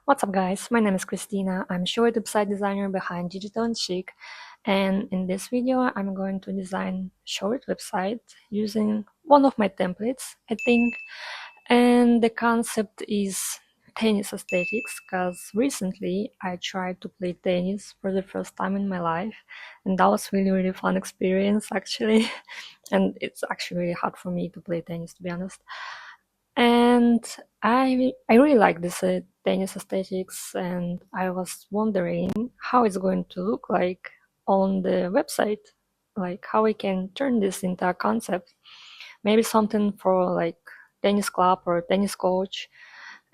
What's up guys, my name is Christina. I'm Showit website designer behind Digital and Chic, and in this video I'm going to design Showit website using one of my templates, I think. And the concept is tennis aesthetics, because recently I tried to play tennis for the first time in my life, and that was really fun experience actually. And it's actually really hard for me to play tennis, to be honest. And I really like this tennis aesthetics, and I was wondering how it's going to look like on the website, like how we can turn this into a concept, maybe something for like tennis club or tennis coach.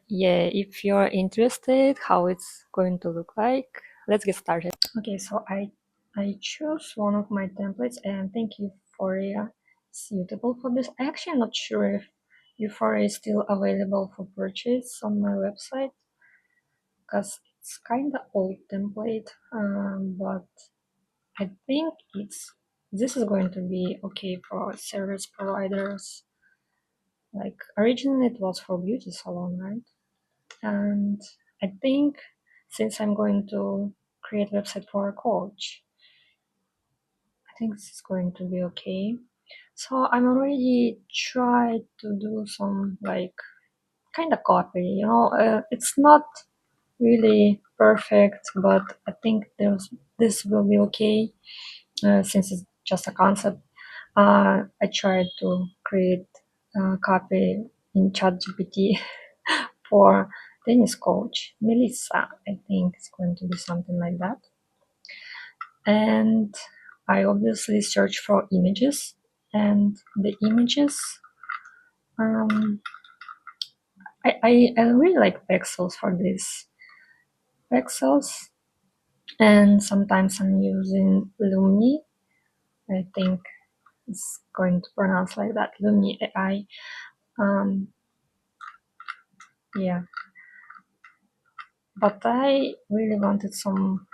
Yeah, if you're interested how it's going to look like, let's get started. Okay, so I chose one of my templates, and thank you for suitable for this. I actually am not sure if Euphoria is still available for purchase on my website, because it's kind of old template, but I think this is going to be okay for service providers. Like originally it was for beauty salon, right? And I think since I'm going to create a website for a coach, I think this is going to be okay. So I'm already tried to do some like kind of copy, it's not really perfect, but I think this will be okay, since it's just a concept. I tried to create a copy in ChatGPT for tennis coach Melissa. I think it's going to be something like that. And I obviously search for images, and the images, um, I really like pixels for this. Pixels, and sometimes I'm using Lumni. I think it's going to pronounce like that, Lumni AI. Um, yeah, but I really wanted some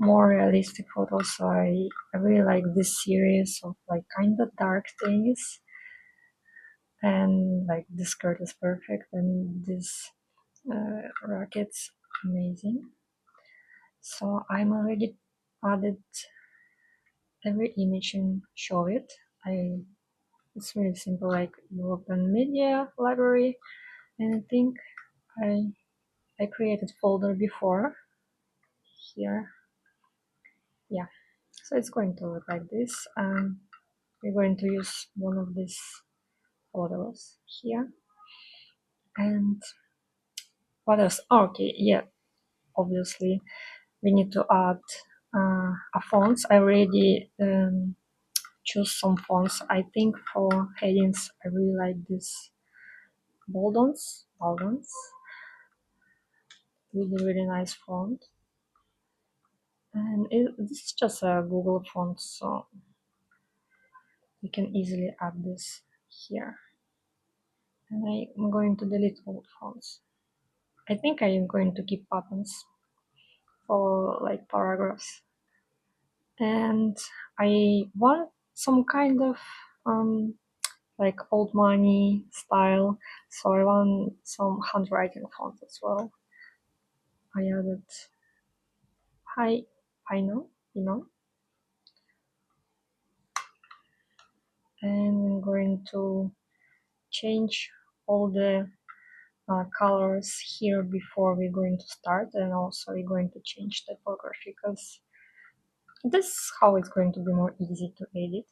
more realistic photos, so I really like this series of like kind of dark things, and like this skirt is perfect, and this racket's amazing. So I'm already added every image in Showit. It's really simple, like you open media library, and I think I created folder before here. Yeah, so it's going to look like this. We're going to use one of these photos here. And what else? Okay, yeah, obviously we need to add a fonts. I already choose some fonts. I think for headings I really like this Boldons, really nice font. And this is just a Google font, so you can easily add this here. And I'm going to delete old fonts. I think I am going to keep buttons for like paragraphs. And I want some kind of like old money style, so I want some handwriting font as well. I added Pino, and I'm going to change all the colors here before we're going to start, and also we're going to change typography, because this is how it's going to be more easy to edit.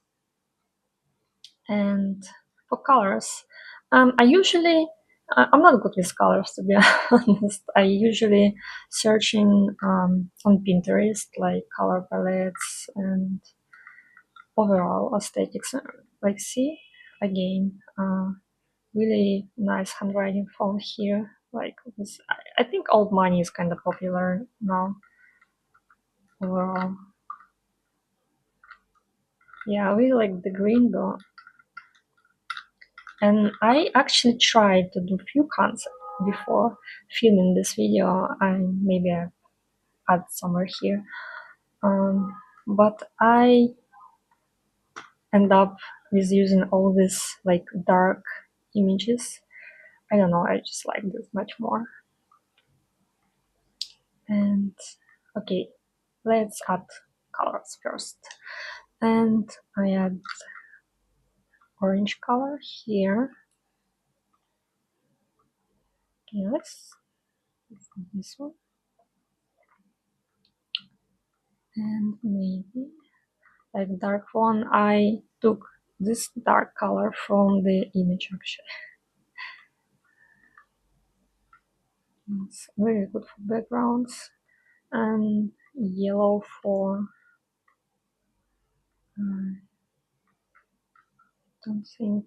And for colors, I'm not good with colors, to be honest. I usually searching on Pinterest like color palettes and overall aesthetics. Like, see again, really nice handwriting font here. Like this, I think old money is kind of popular now overall. Yeah, I really like the green though. And I actually tried to do few concepts before filming this video. Maybe I add somewhere here. But I end up with using all these like dark images. I don't know, I just like this much more. And okay, let's add colors first. And I add orange color here. Okay, let's do this one. And maybe like dark one, I took this dark color from the image actually. It's very good for backgrounds. And yellow for I don't think.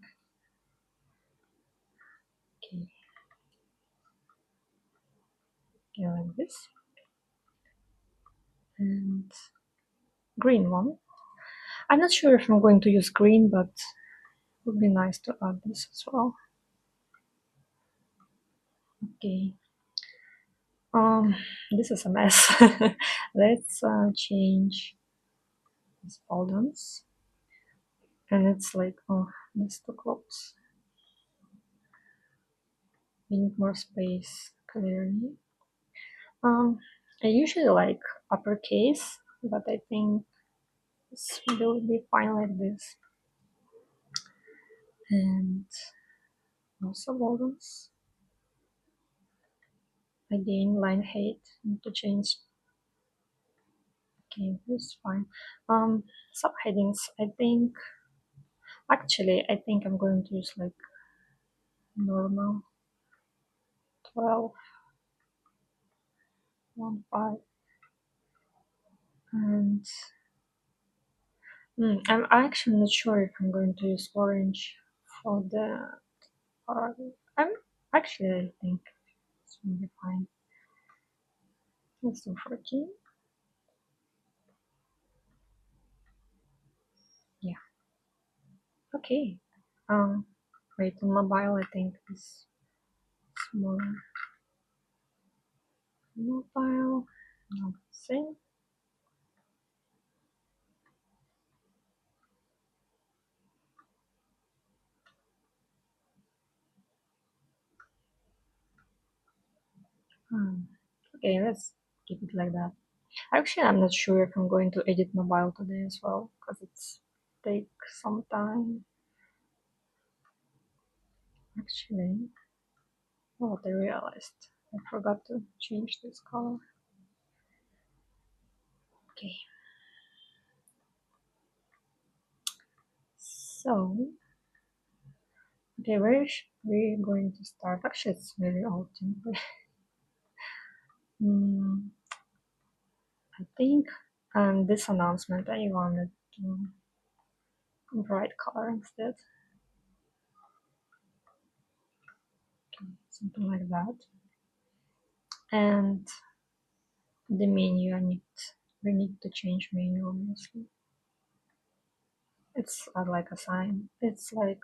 Okay, okay, like this. And green one. I'm not sure if I'm going to use green, but it would be nice to add this as well. Okay. This is a mess. Let's change these buttons. And it's like, oh, this too close. We need more space, clearly. I usually like uppercase, but I think this will be fine like this. And also buttons. Again, line height, need to change. Okay, this is fine. Subheadings, I think I'm going to use like normal 12, 1, 5, and I'm actually not sure if I'm going to use orange for the I'm actually I think it's really fine. Let's do 14. Yeah. Okay. Wait, on mobile I think is smaller. Mobile, not the same. Okay, let's keep it like that. Actually, I'm not sure if I'm going to edit mobile today as well, because it's take some time. Actually, what I realized, I forgot to change this color. Okay. So, okay, where is we going to start? Actually, it's very old template. I think this announcement I wanted to bright color instead. Okay, something like that. And the menu, we need to change menu obviously. It's like a sign. It's like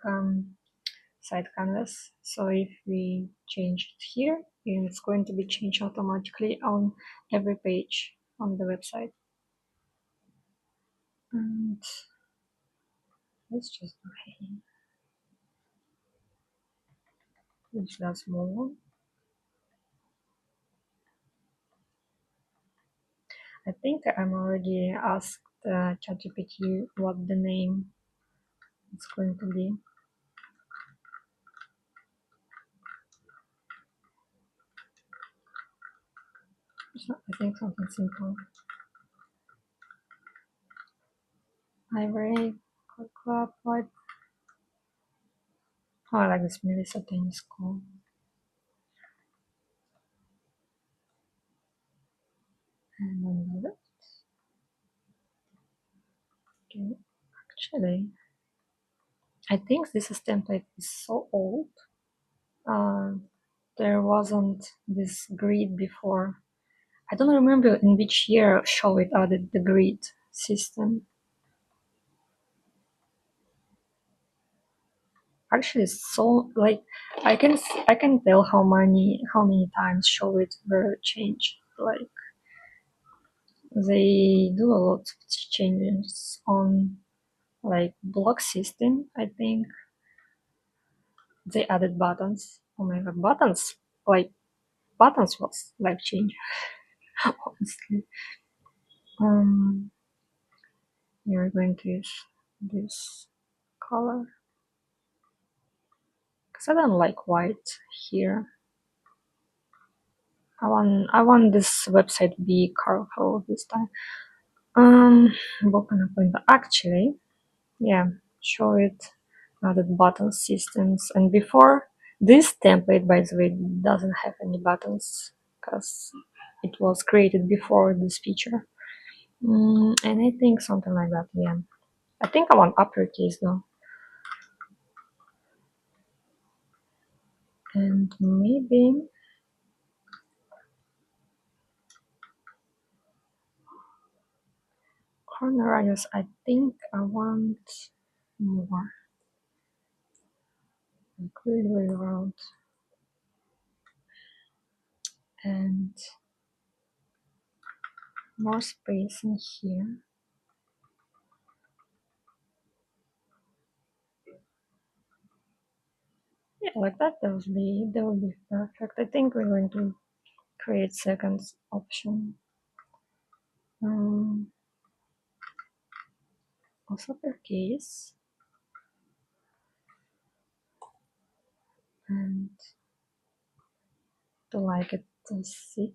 side canvas. So if we change it here, it's going to be changed automatically on every page on the website. And let's just do heading. Which does more. I think I'm already asked ChatGPT what the name is going to be. So I think something simple. Library, club, what? Oh, I like this Melissa tennis school. And on the left. Okay, actually, I think this template is so old. There wasn't this grid before. I don't remember in which year Showit added the grid system. Actually, it's so like I can tell how many times Showit were changed. Like they do a lot of changes on like block system. I think they added buttons. Oh my god, buttons! Like buttons was life change. honestly. Um, you're going to use this color because I don't like white here. I want this website to be colorful this time. Book an appointment. Actually, yeah, show it added button systems. And before this template, by the way, doesn't have any buttons because it was created before this feature. And I think something like that. Yeah, I think I want uppercase though, and maybe corner radius. I think I want more, like really around, and more space in here. Yeah, like that. That would be perfect. I think we're going to create second option. Um, also uppercase, and to like it to thick,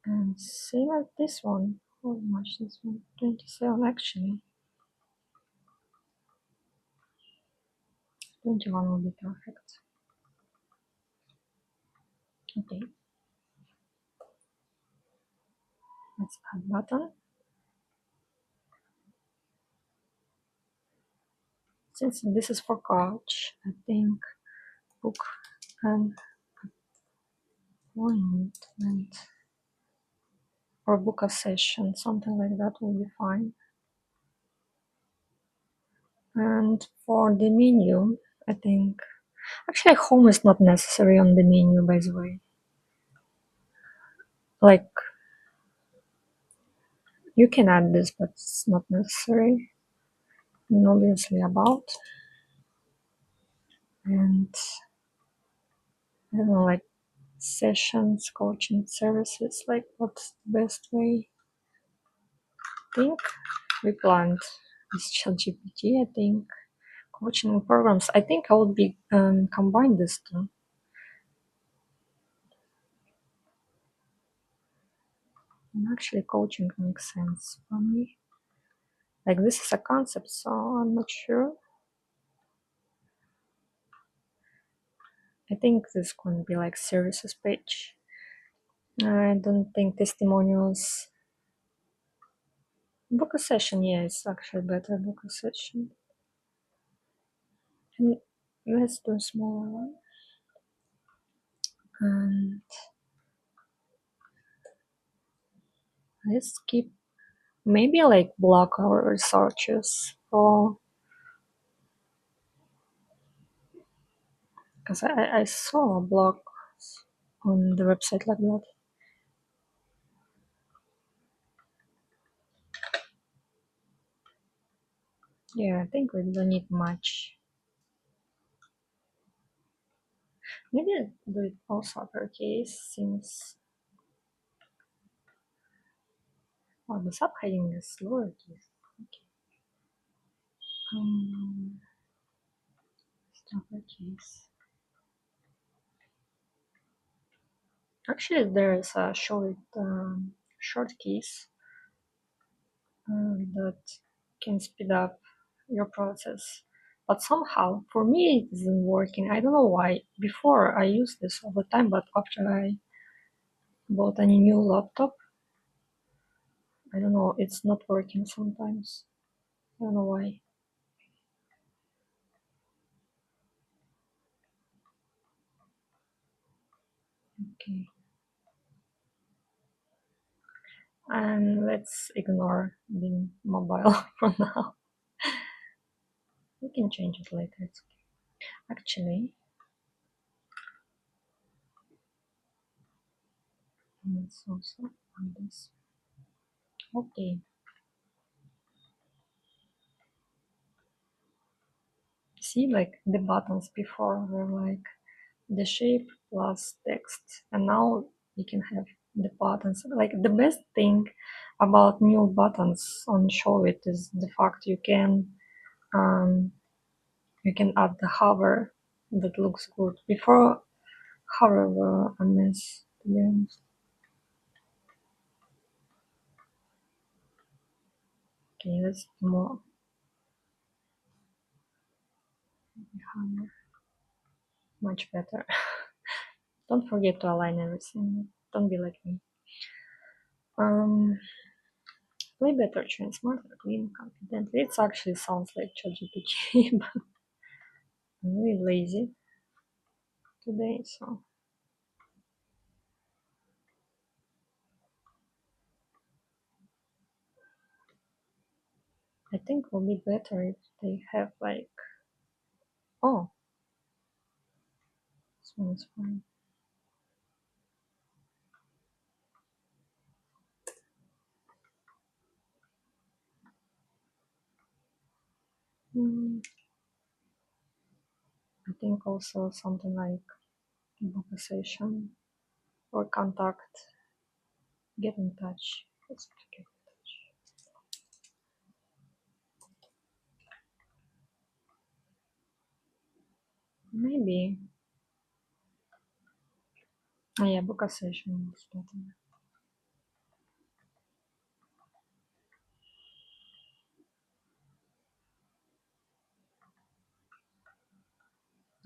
and same as this one. How much this one? 27 actually. 21 will be perfect. Okay, let's add button. Since this is for couch, I think book an appointment or book a session, something like that will be fine. And for the menu, I think actually home is not necessary on the menu, by the way. Like you can add this, but it's not necessary. And obviously about, and I don't know, like sessions, coaching services, like what's the best way? I think we planned this ChatGPT, I think coaching programs. I think I would be combine this two. And actually coaching makes sense for me. Like this is a concept, so I'm not sure. I think this could be like services page. I don't think testimonials. Book a session, yeah, it's actually better book a session. And let's do a smaller one. And let's keep maybe like block our researches for, because I saw a blog on the website like that. Yeah, I think we don't need much. Maybe I do it also uppercase since the subheading is lowercase. Okay. Um, uppercase. Actually, there is a short keys that can speed up your process. But somehow, for me, it isn't working. I don't know why. Before, I used this all the time, but after I bought a new laptop, I don't know, it's not working sometimes. I don't know why. Okay. And let's ignore the mobile for now. We can change it later. It's okay. Actually, let's also on this. Okay. See, like the buttons before were like the shape plus text, and now You can have the buttons. Like the best thing about new buttons on Showit is the fact um, you can add the hover that looks good. Before hover were a mess, to be honest. Okay, let's do more hover. Much better. Don't forget to align everything. Don't be like me. Um, play better, train smarter, clean, confident. It actually sounds like ChatGPT, but I'm really lazy today, so I think it will be better if they have like, oh, this one's fine. Mm, I think also something like book a session or contact, get in touch. Let's get in touch. Maybe, oh yeah, book a session is better.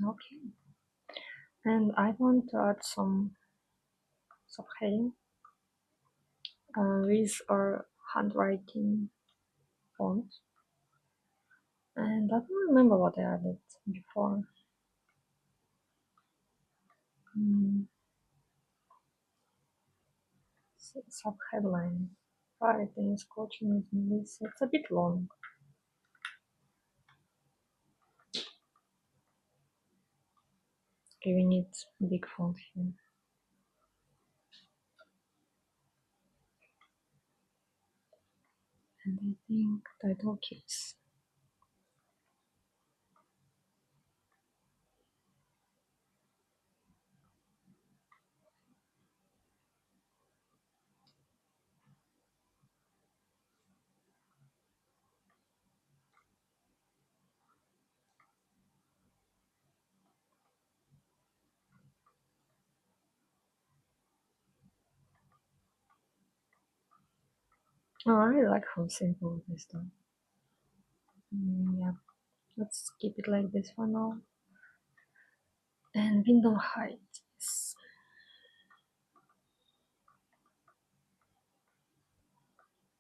Okay, and I want to add some subheading with our handwriting font. And I don't remember what I added before. Mm, Subheadline. Private tennis coaching is Melissa. It's a bit long. Okay, we need big font here. And I think title case. Oh, I really like how simple it is though. Yeah, let's keep it like this for now. And window height is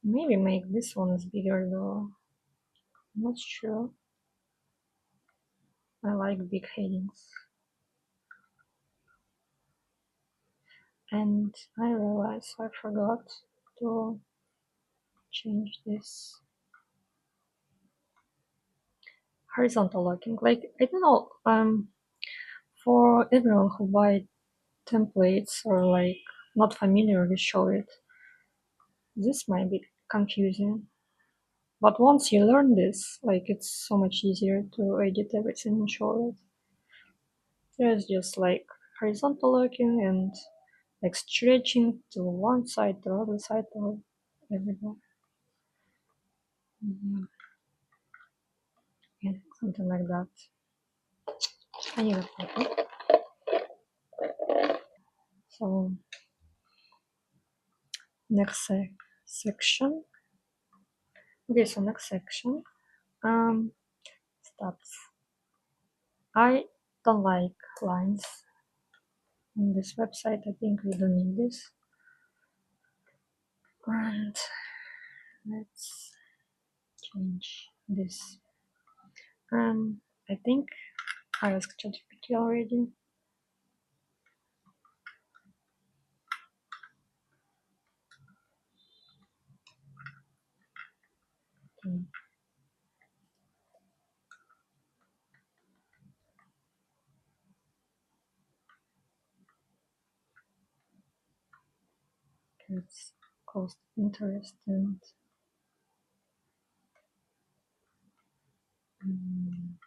maybe make this one is bigger though. I'm not sure. I like big headings. And I realized I forgot to change this horizontal locking. Like I don't know, for everyone who buy templates or like not familiar with Showit, this might be confusing. But once you learn this, like it's so much easier to edit everything in Showit. There's just like horizontal locking and like stretching to one side to other side or everywhere. Yeah, something like that. I need a photo. So next section. Okay, so next section. Stats. I don't like lines in this website. I think we don't need this. And let's change this. I think I asked ChatGPT already. Okay. Let's cost, interest, and um,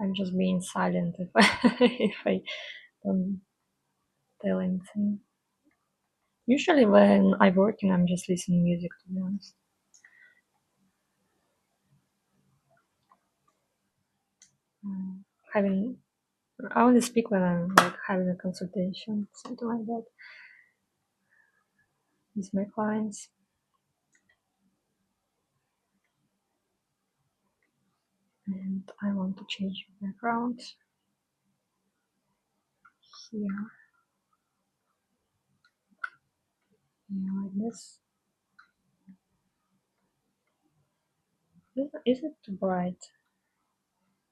I'm just being silent if I, if I don't tell anything. Usually when I'm working, I'm just listening music, to be honest. Um, having I only speak when I'm like having a consultation, something like that, with my clients. And I want to change the background here, like this. Is it too bright?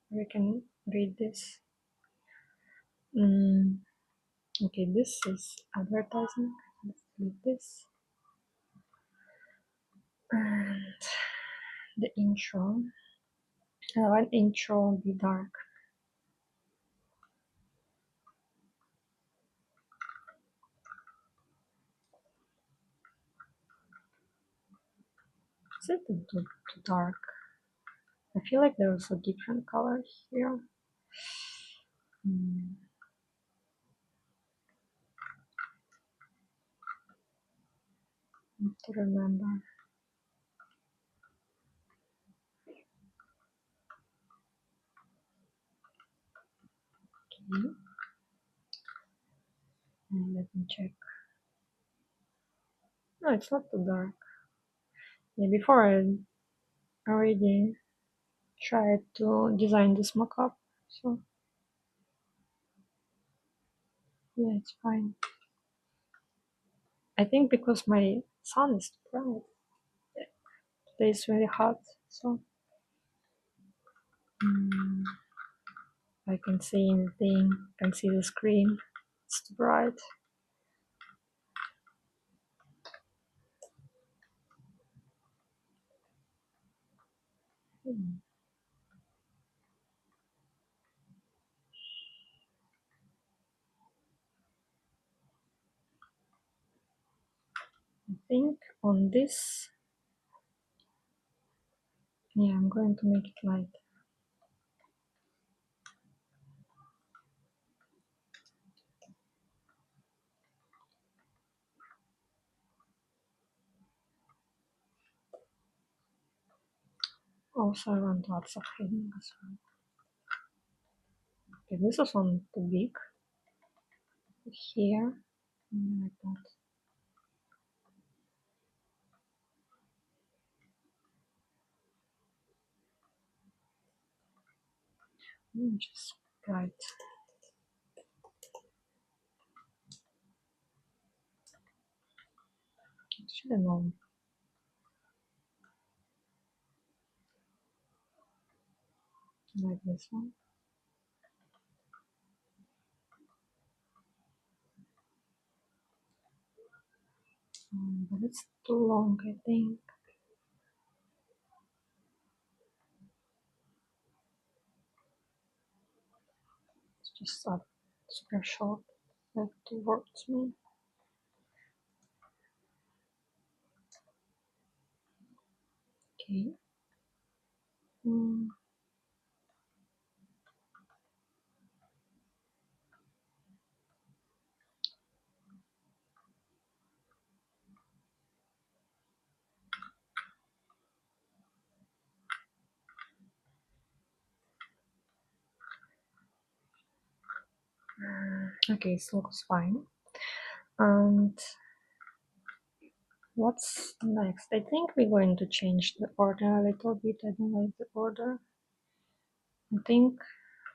We can read this. Mm, okay, this is advertising. Let's delete this. And the intro. I want intro be dark. Is it too dark? I feel like there's a different color here. Mm, need to remember. Okay. And let me check. No, it's not too dark. Yeah, before I already tried to design this mockup, so yeah, it's fine. I think because my sun is too bright. Today is very hot, so I can see anything. I can see the screen. It's too bright. I think on this, yeah, I'm going to make it light. Also, I want lots of hiding as well. Okay, this is on too big. Here, like that. Just bright. Actually, no. Like this one. But it's too long, I think. It's just super short, like towards me. Okay. Mm. Okay, it looks fine. And what's next? I think we're going to change the order a little bit. I don't like the order. I think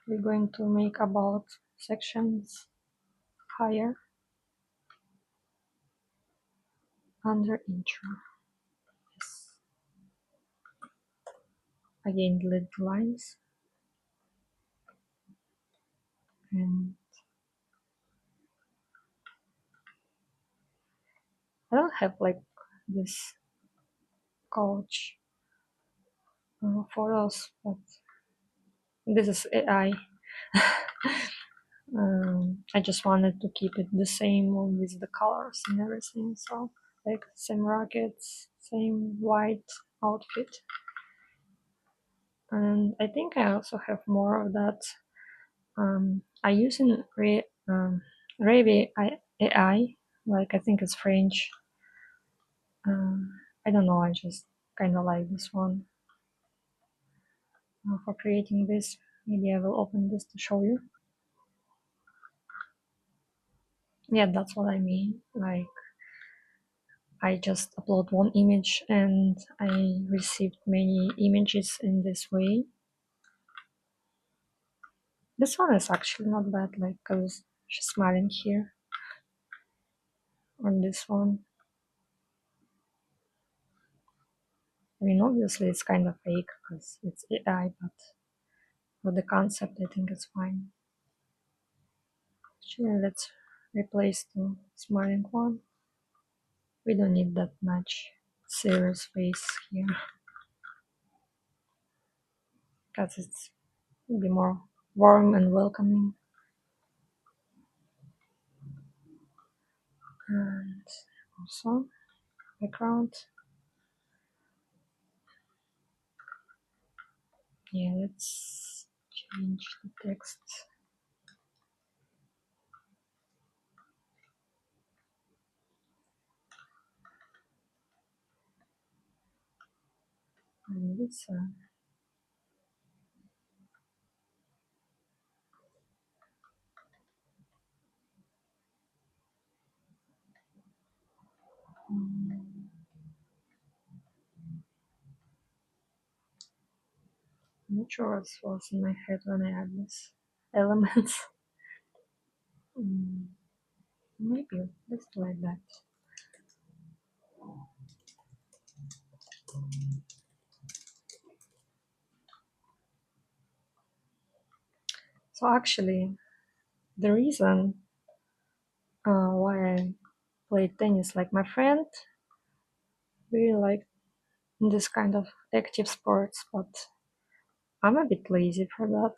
we're going to make about sections higher under intro. Yes. Again, delete the lines. And I don't have like this couch photos, but this is AI. I just wanted to keep it the same with the colors and everything. So like same rockets, same white outfit. And I think I also have more of that. I use in Ravi AI, like I think it's French. I don't know, I just kind of like this one for creating this. Maybe I will open this to show you. Yeah, that's what I mean. Like, I just upload one image and I received many images in this way. This one is actually not bad, like, cause she's smiling here on this one. I mean, obviously it's kind of fake because it's AI, but for the concept, I think it's fine. Actually, let's replace the smiling one. We don't need that much serious face here because it's will be more warm and welcoming. And also background. Yeah, let's change the text. And it's I'm not sure what was in my head when I add this elements. Mm, maybe let's do like that. So actually, the reason why I played tennis, like my friend really like this kind of active sports, but I'm a bit lazy for that.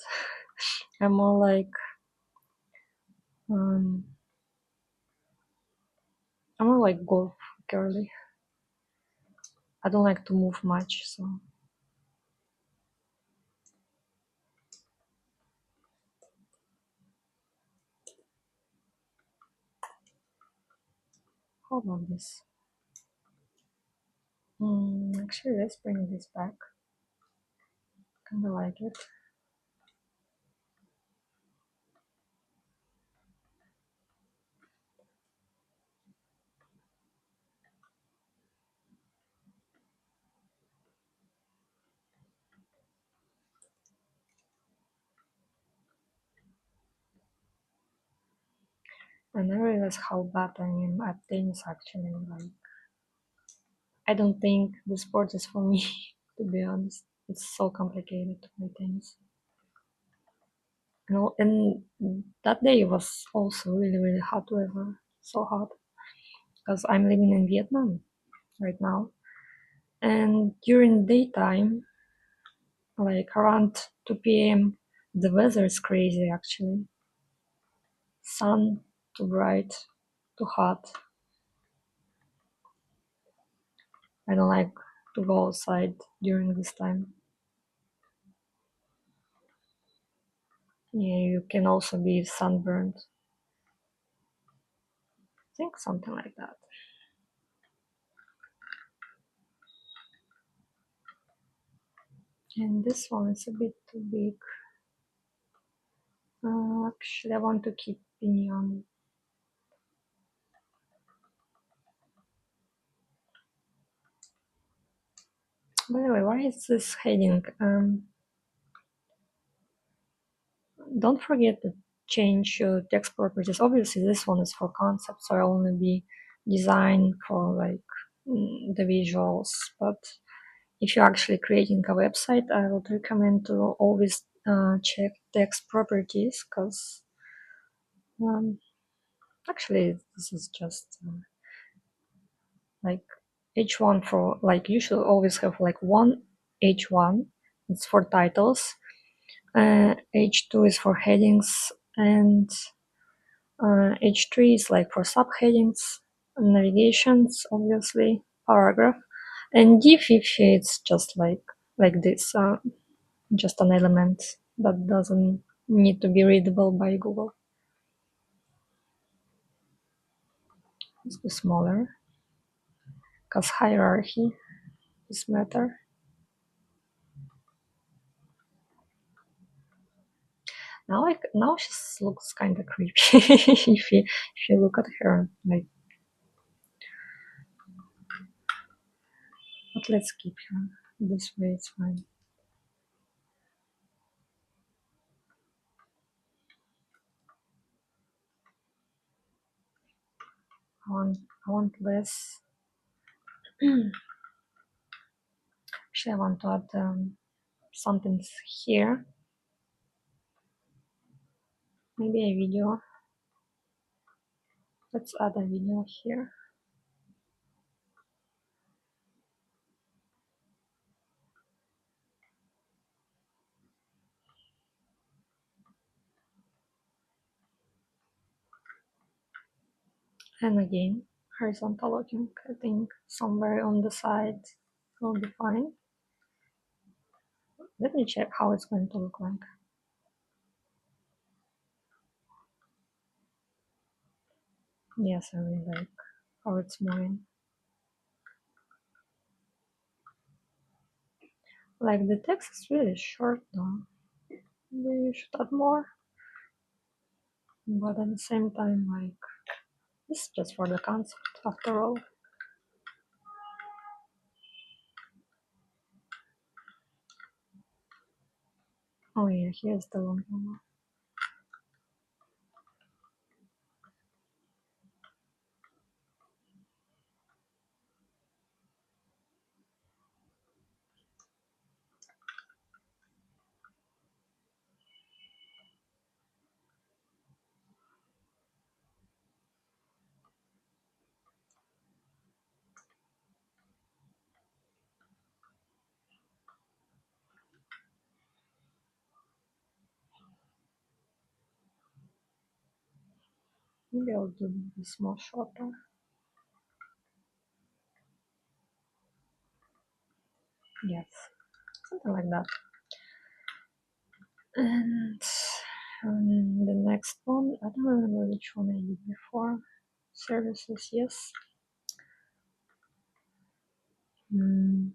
I'm more like um, I'm more like golf girly. I don't like to move much, so how about this? Actually, let's bring this back. Kind of like it. And I realize how bad I am at tennis actually. Like, I don't think the sport is for me, to be honest. It's so complicated to play tennis. And that day was also really, really hot weather. So hot. Because I'm living in Vietnam right now. And during daytime, like around 2 p.m., the weather is crazy actually. Sun too bright, too hot. I don't like to go outside during this time. Yeah, you can also be sunburned. I think something like that. And this one is a bit too big. Actually, I want to keep neon. By the way, why is this heading? Don't forget to change your text properties. Obviously, this one is for concept, so I'll only be design for like the visuals. But if you're actually creating a website, I would recommend to always check text properties because um, actually this is just like H1 for like you should always have like one H1. It's for titles. H2 is for headings and H3 is like for subheadings, navigations, obviously, paragraph, and div if it's just like this. just an element that doesn't need to be readable by Google. Let's go smaller, because hierarchy is better. Now she looks kind of creepy if you look at her, like. But let's keep her this way. It's fine. I want less. Actually, I want to add something here. Maybe a video. Let's add a video here. And again, horizontal looking. I think somewhere on the side will be fine. Let me check how it's going to look like. Yes, I really like how it's moving. Like the text is really short though. Maybe you should add more. But at the same time, like, this is just for the concept after all. Oh yeah, here's the long one. Maybe I'll do this more shorter. Yes, something like that. And the next one, I don't remember which one I did before. Services, yes. Mm,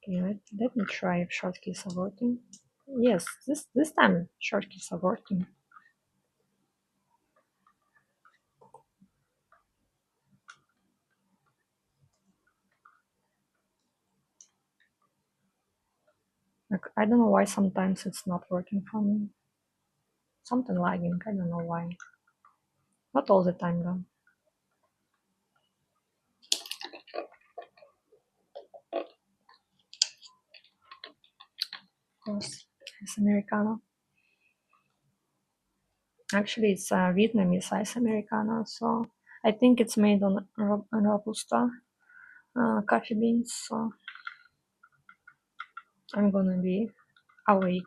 okay, let me try if shortkeys are working. Yes, this time shortkeys are working. Like, I don't know why sometimes it's not working for me. Something lagging, I don't know why. Not all the time though. Of course, it's Americano. Actually, it's a Vietnamese ice Americano, so I think it's made on Robusta coffee beans, so I'm gonna be awake.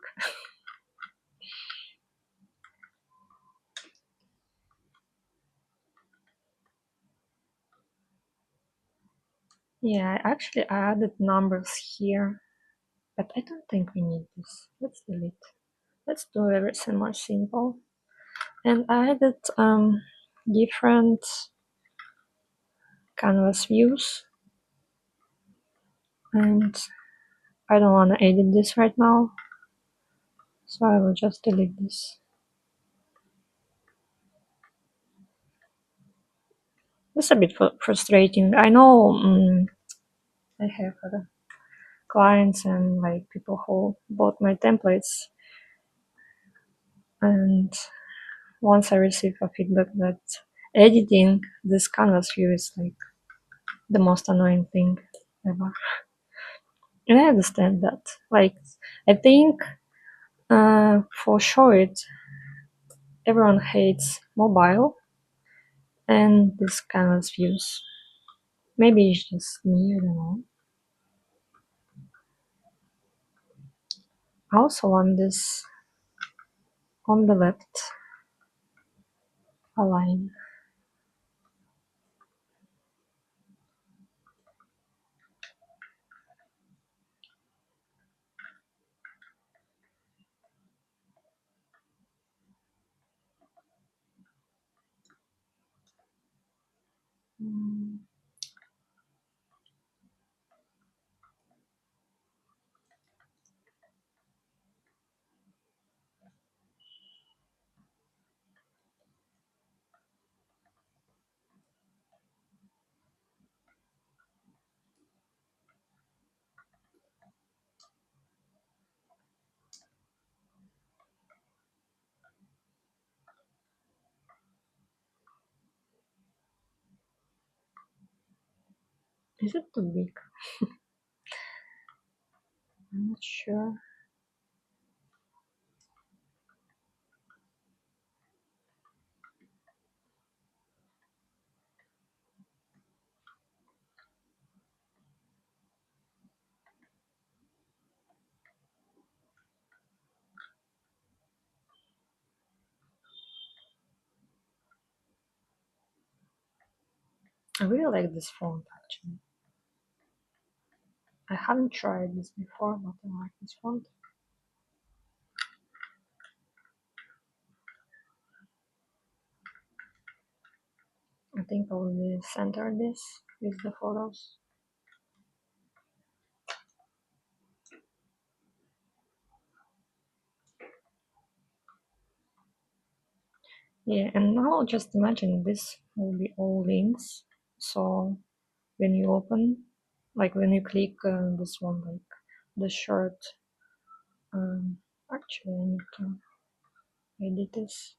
Yeah, I actually added numbers here, but I don't think we need this. Let's delete. Let's do everything more simple. And I added different canvas views, and I don't want to edit this right now, so I will just delete this. It's a bit frustrating. I know I have clients and like people who bought my templates, and once I receive a feedback that editing this canvas view is like the most annoying thing ever. And I understand that. Like, I think for Showit, everyone hates mobile and this canvas views. Maybe it's just me, I don't know. Also on this, on the left, align. Mm, is it too big? I'm not sure. I really like this font actually. I haven't tried this before, but I like this font. I think I will center this with the photos. Yeah, and now just imagine this will be all links. So when you open, like when you click this one, like the shirt, um, actually I need to edit this.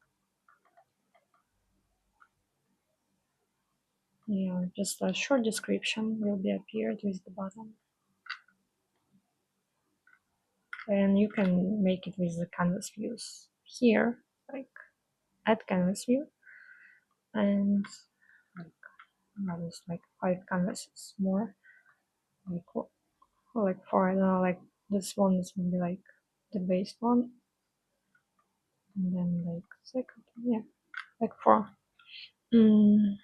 Yeah, just a short description will be appeared with the button. And you can make it with the canvas views here, like add canvas view, and like now there's like 5 canvases more, like like four. I don't know, like this one is maybe like the base one, and then like second, yeah, like 4. Mm,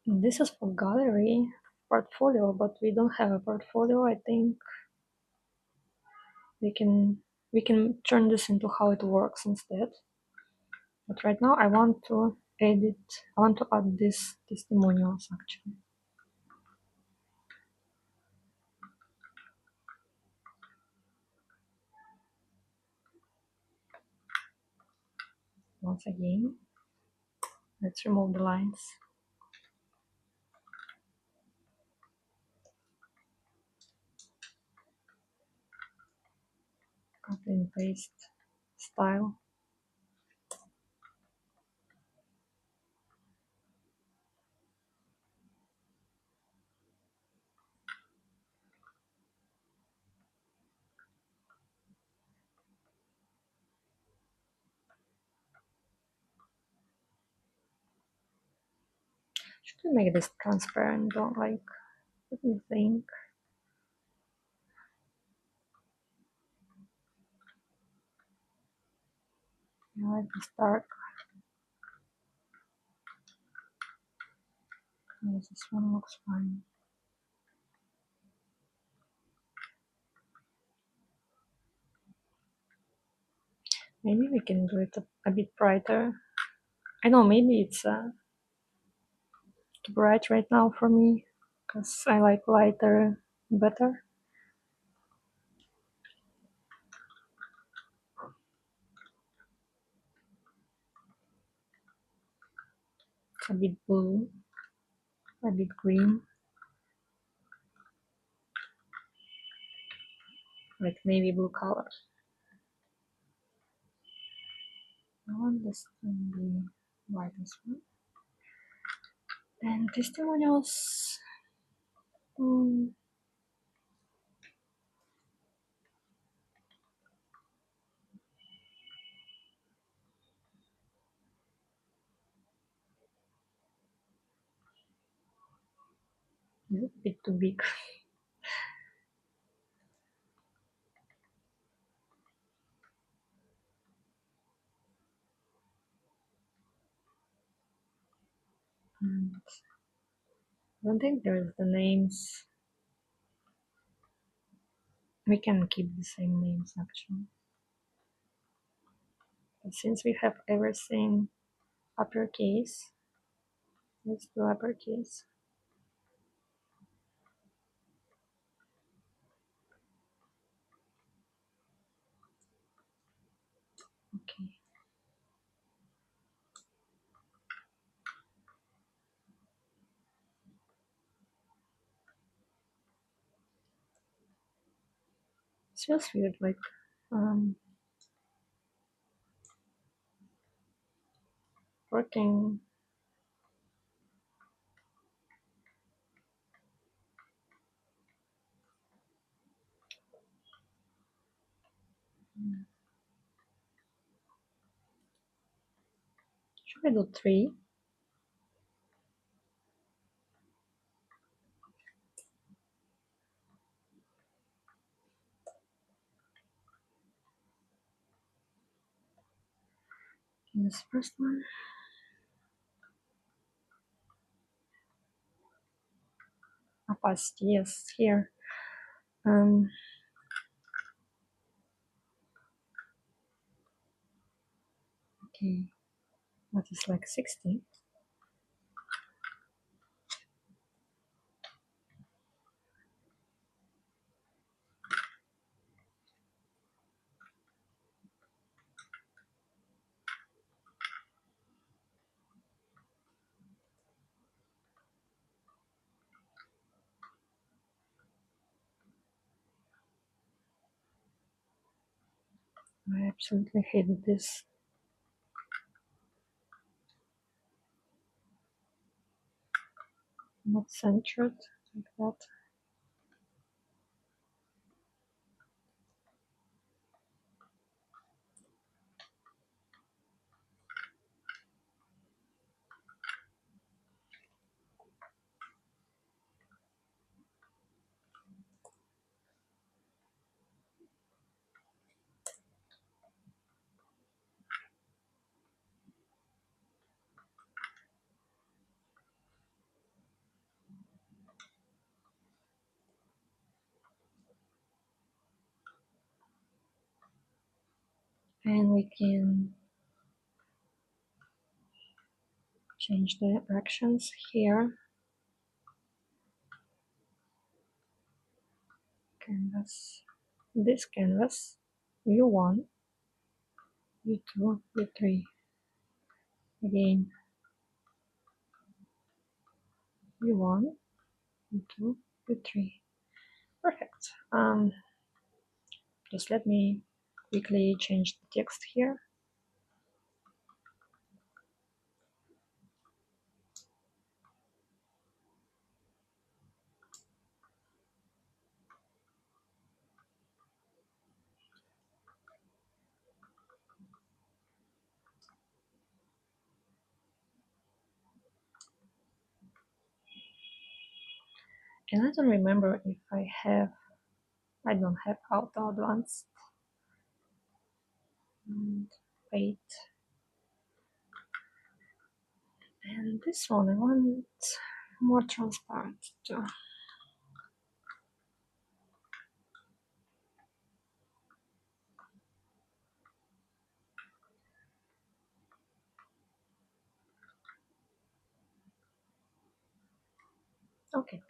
this is for gallery portfolio, but we don't have a portfolio. I think we can turn this into how it works instead. But right now I want to I want to add these testimonials actually. Once again, let's remove the lines. Copy and paste style. Should we make this transparent? Don't like, let me think. Yeah, I like this dark. Yes, this one looks fine. Maybe we can do it a bit brighter. I know maybe it's too bright right now for me because I like lighter better. It's a bit blue, a bit green, like navy blue color. I want this to be white as well. And testimonials. Mm, is it a bit too big? I don't think there's the names. We can keep the same names actually. But since we have everything uppercase, let's do uppercase. Okay. It's just weird, like working. Should we do 3? In this first one. Opacity, yes, here. Okay, that is like 60. I absolutely hated this. Not centered like that. And we can change the actions here. Canvas. This canvas, view 1, view 2, view 3. Again, view 1, view 2, view 3. Perfect. Just let me quickly change the text here. And I don't remember if I don't have auto advanced. And wait. And this one I want more transparent too. Okay.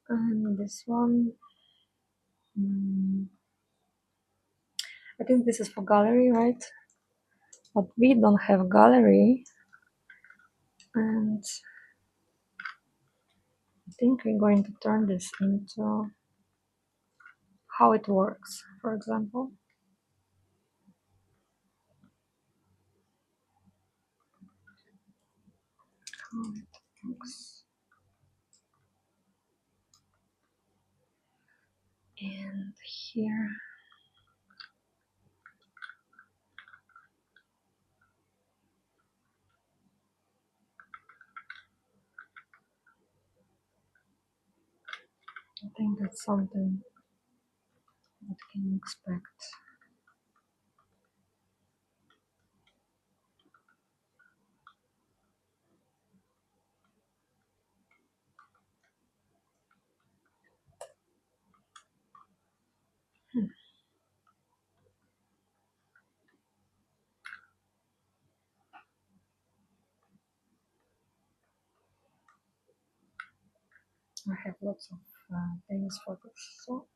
And this one, I think this is for gallery, right? But we don't have gallery. And I think we're going to turn this into how it works, for example. How it works. And here, I think that's something that can expect. I have lots of tennis photos. So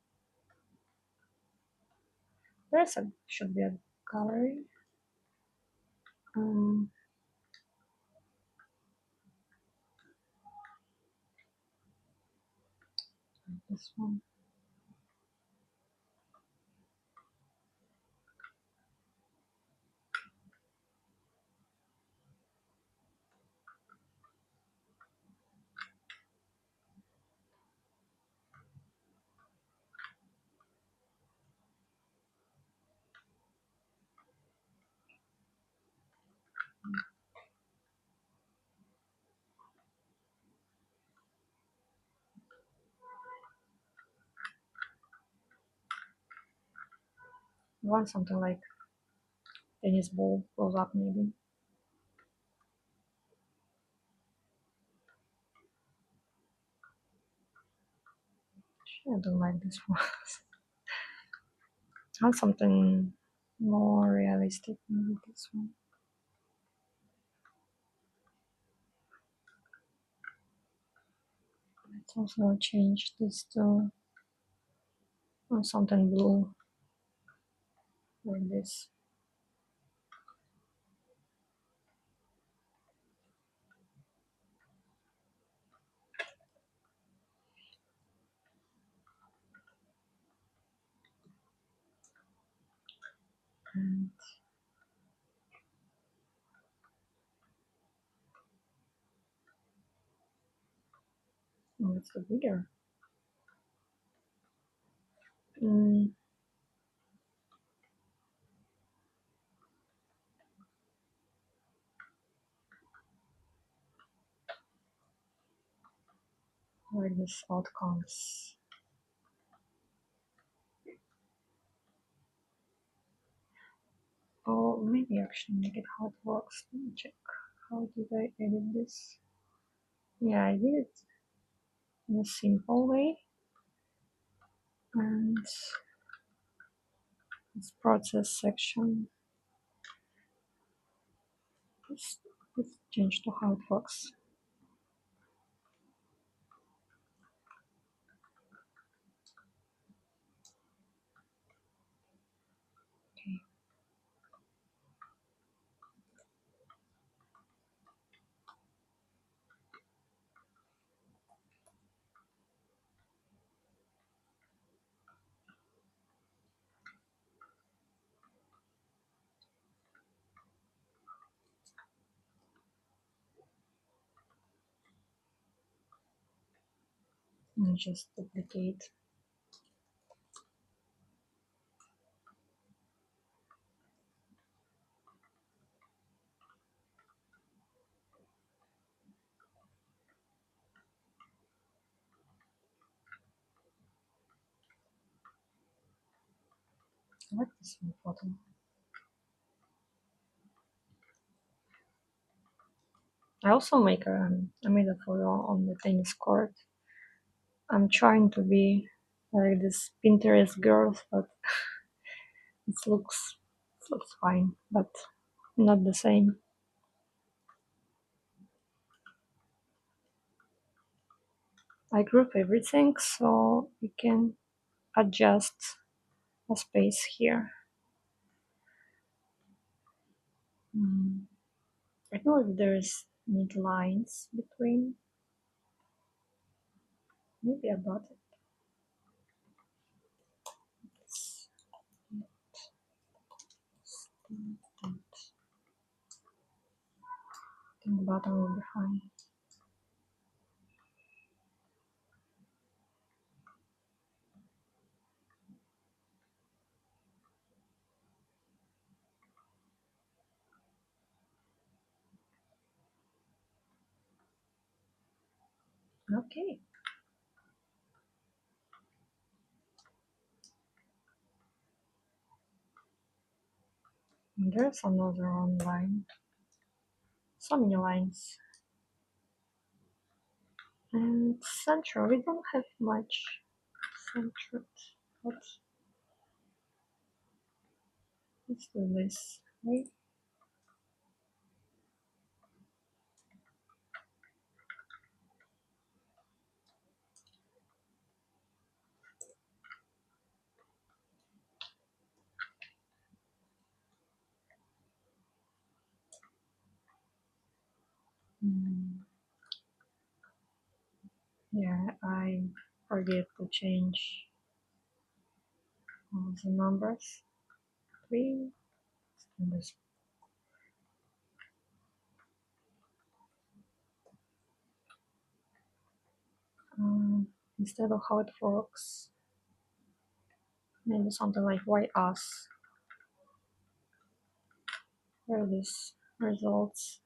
should be a gallery. Um, this one. Want something like tennis ball close up maybe. I don't like this one. Want something more realistic, maybe this one. Let's also change this to something blue like this. And let's go bigger. Mm, like this outcomes. Oh, maybe actually make it how it works. Let me check. How did I edit this? Yeah, I did it in a simple way. And this process section. Let's change to how it works. Okay. And just duplicate. I like this one photo. I made a photo on the tennis court. I'm trying to be like this Pinterest girl, but it looks fine, but not the same. I group everything so we can adjust a space here. I don't know if there's need lines between. Maybe about it. I think the bottom will be fine. Okay. And there's another one line. So many lines. And center, we don't have much centered. But let's do this. Right? Yeah, I forget to change all the numbers. Three. And this, instead of how it works, maybe something like why us. Where this results.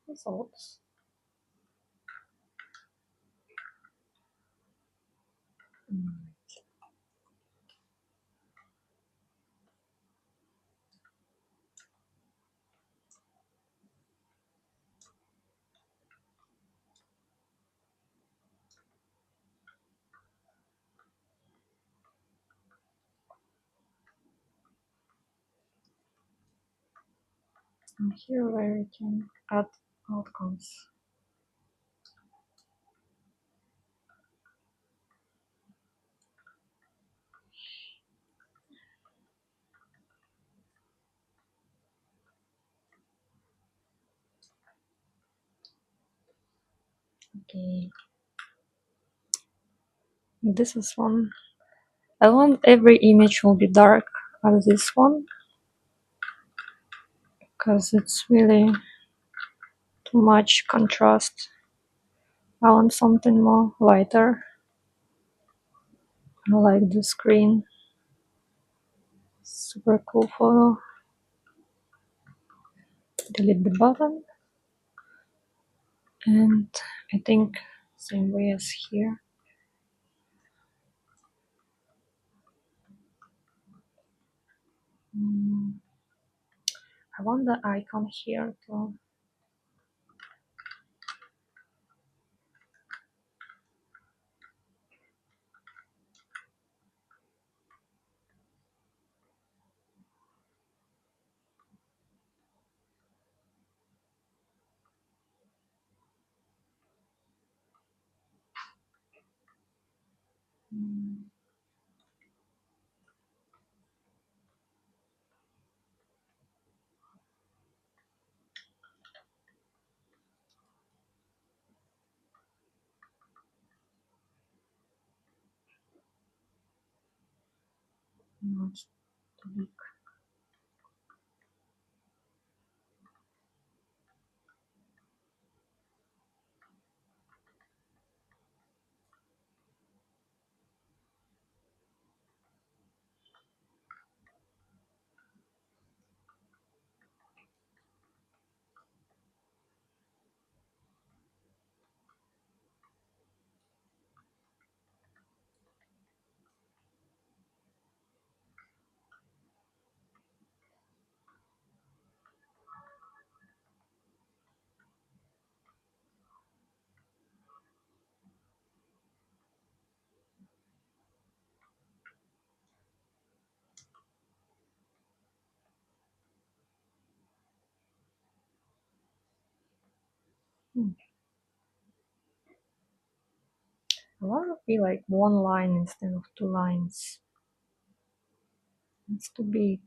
Results. Mm. And here where we can add outcomes. Okay, this is one. I want every image will be dark as this one because it's really too much contrast. I want something more lighter. I like the screen. Super cool photo. Delete the button. And I think same way as here. I want the icon here to not too big. I want to be like one line instead of two lines. It's too big.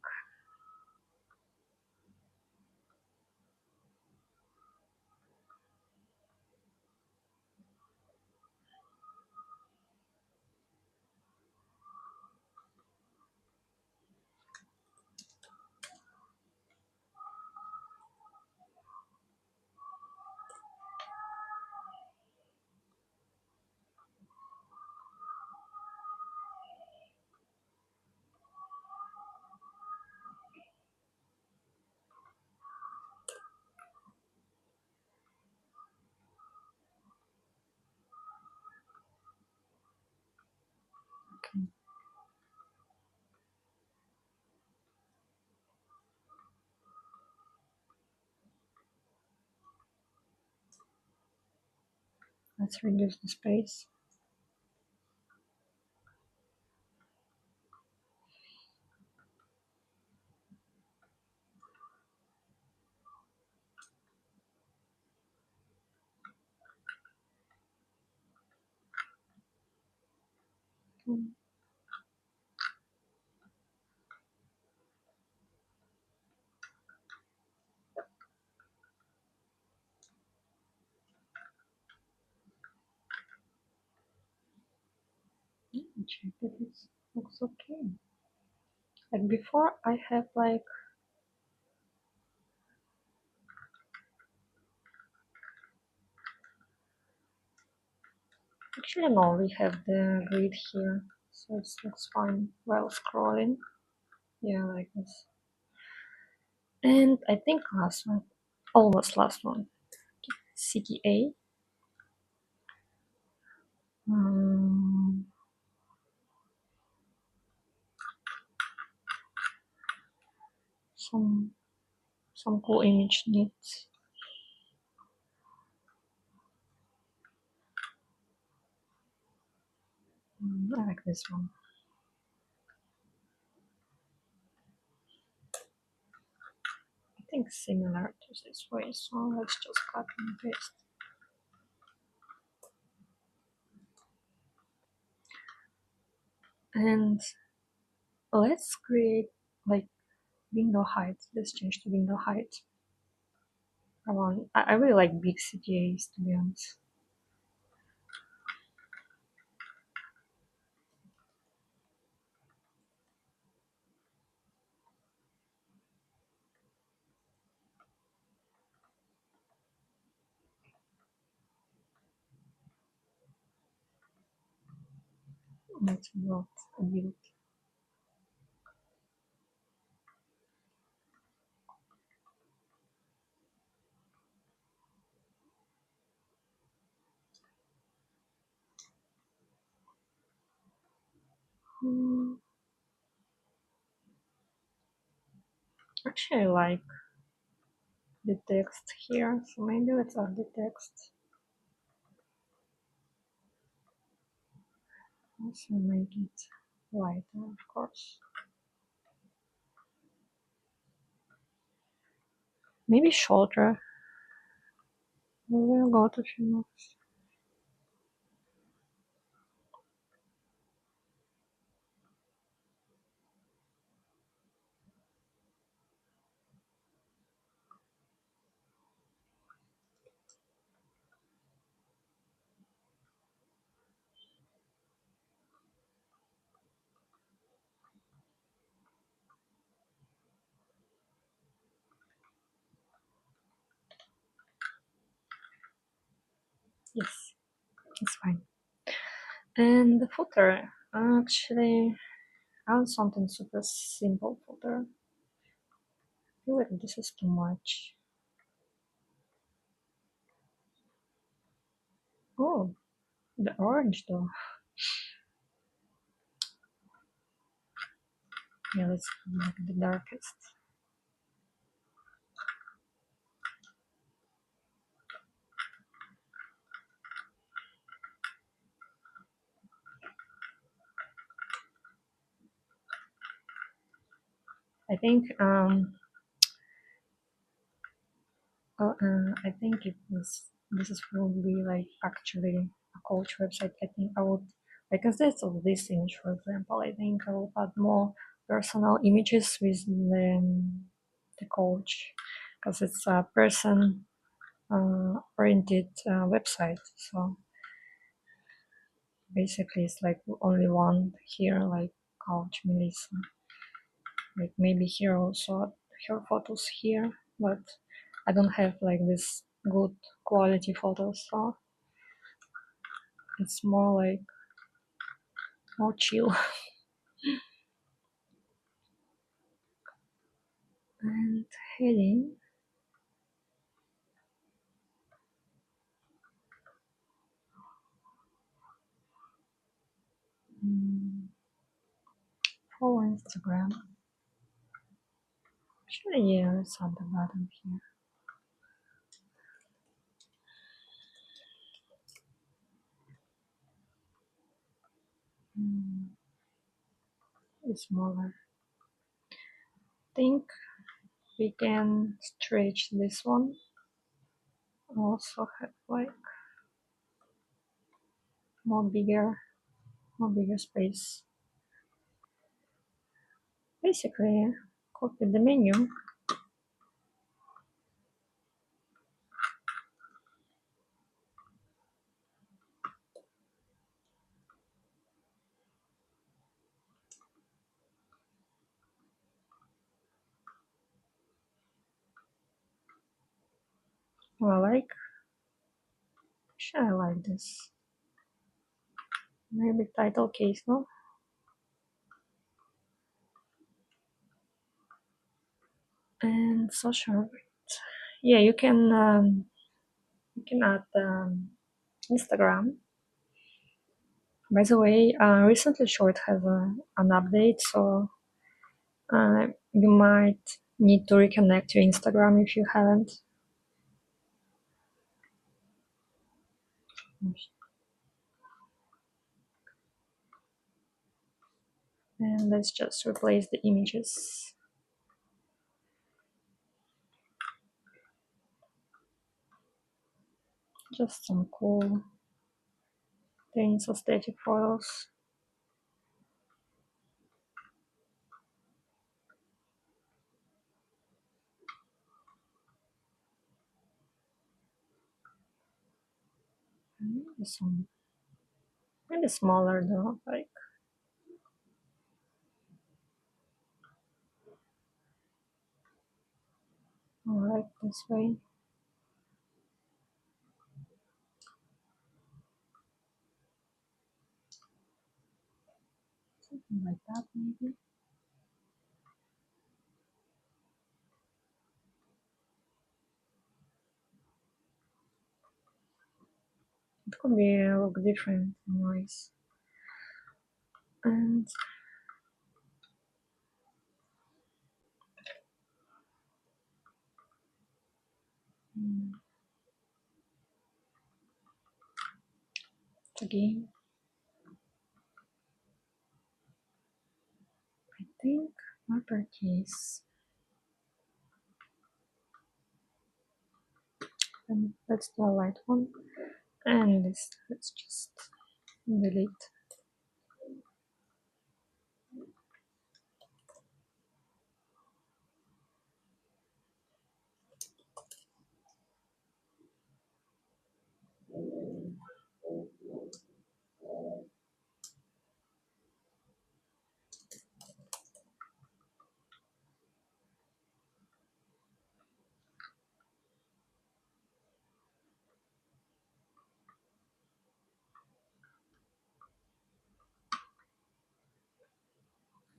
Okay, let's reduce the space. check that it looks okay. Like before I have like actually no, we have the grid here, so it looks fine while scrolling. Yeah, like this. And I think last one, almost last one, CTA. Um, some cool image needs. I like this one. I think similar to this way, so let's just cut and paste. And let's create like window height. Let's change to window height. I really like big CTAs, to be honest. Let's build a build. Actually, I like the text here, so maybe let's add the text. Also make it lighter, of course. Maybe shorter. We will go to few. Yes, it's fine. And the footer, actually, I want something super simple footer. I feel like this is too much. Oh, the orange though. Yeah, let's make the darkest. I think I think if this is probably like actually a coach website, I think I would like instead of this image, for example, I think I will add more personal images with the coach because it's a person oriented website. So basically, it's like only one here, like coach Melissa. Like maybe here also her photos here, but I don't have like this good quality photos, so it's more like more chill. And heading, follow Instagram. Actually, yeah, it's on the bottom here. It's smaller. Think we can stretch this one. Also have like more bigger space. Basically, copy the menu. Oh, I like this. Maybe title case, no? And social. Yeah, you can add Instagram. By the way, recently Short has an update, so you might need to reconnect your Instagram if you haven't. And let's just replace the images. Just some cool things, aesthetic photos. Maybe smaller though, like this way. Something like that maybe. It could be look different anyways. And again, I think uppercase. And let's do a light one. And this, let's just delete.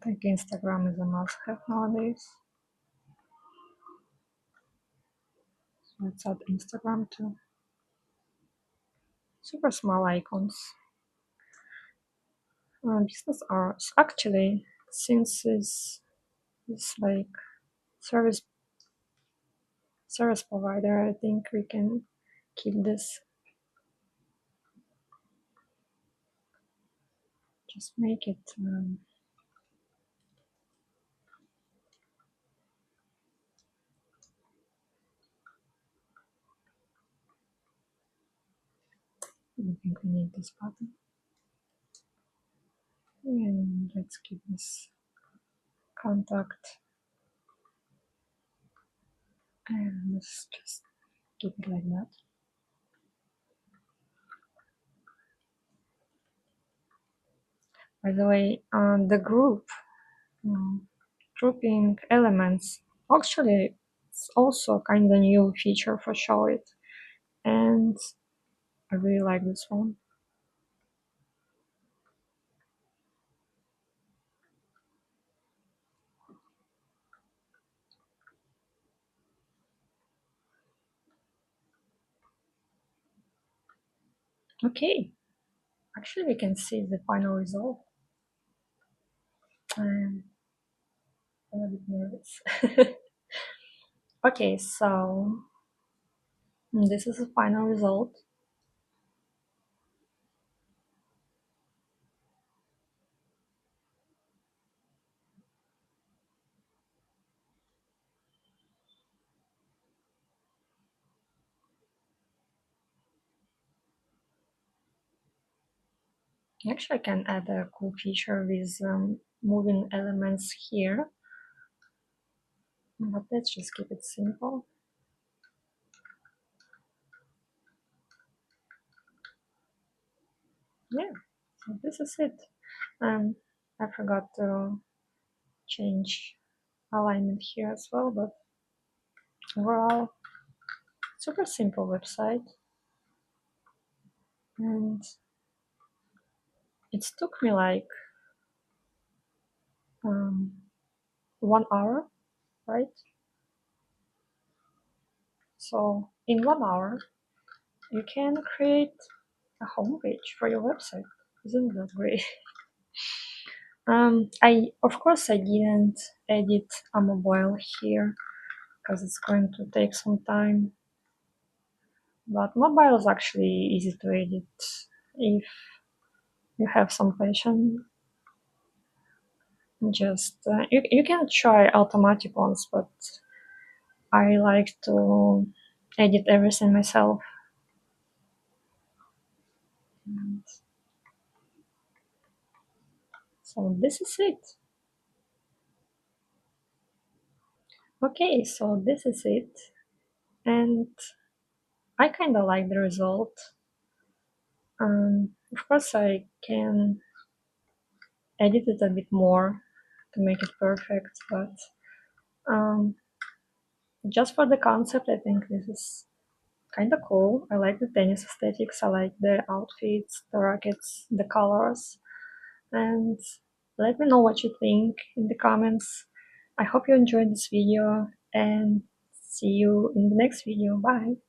I think Instagram is a must-have nowadays. So let's add Instagram too. Super small icons. Business hours. Actually, since it's like service provider, I think we can keep this. Just make it I think we need this button. And let's keep this contact. And let's just keep it like that. By the way, the grouping elements, actually, it's also kind of new feature for Showit, and I really like this one. Okay, actually, we can see the final result. I'm a bit nervous. Okay, so this is the final result. Actually, I can add a cool feature with moving elements here, but let's just keep it simple. Yeah, so this is it. I forgot to change alignment here as well, but overall super simple website, and it took me like um, 1 hour, right? So in 1 hour, you can create a homepage for your website. Isn't that great? I of course I didn't edit a mobile here because it's going to take some time. But mobile is actually easy to edit if you have some passion. Just you can try automatic ones, but I like to edit everything myself. And so this is it. Okay, so this is it, and I kind of like the result. Of course, I can edit it a bit more to make it perfect, but um, just for the concept, I think this is kind of cool. I like the tennis aesthetics. I like the outfits, the rackets, the colors, and let me know what you think in the comments. I hope you enjoyed this video and see you in the next video. Bye!